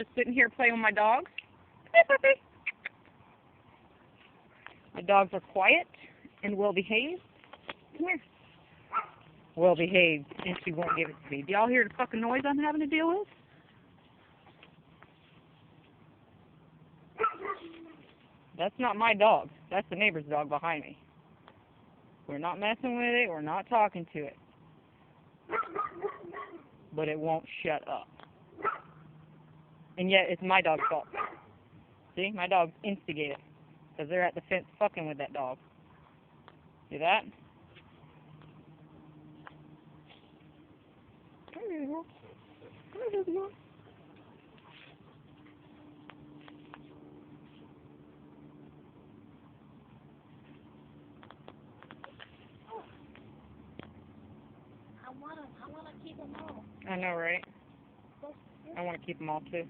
Just sitting here playing with my dogs. My dogs are quiet and well behaved. Come here. Well behaved, and she won't give it to me. Do y'all hear the fucking noise I'm having to deal with? That's not my dog. That's the neighbor's dog behind me. We're not messing with it. We're not talking to it. But it won't shut up. And yet, it's my dog's fault. See? My dog's instigated. Because they're at the fence fucking with that dog. See that? Come here, girl. Come here, baby girl. I wanna keep them all. I know, right? I want to keep them all, too.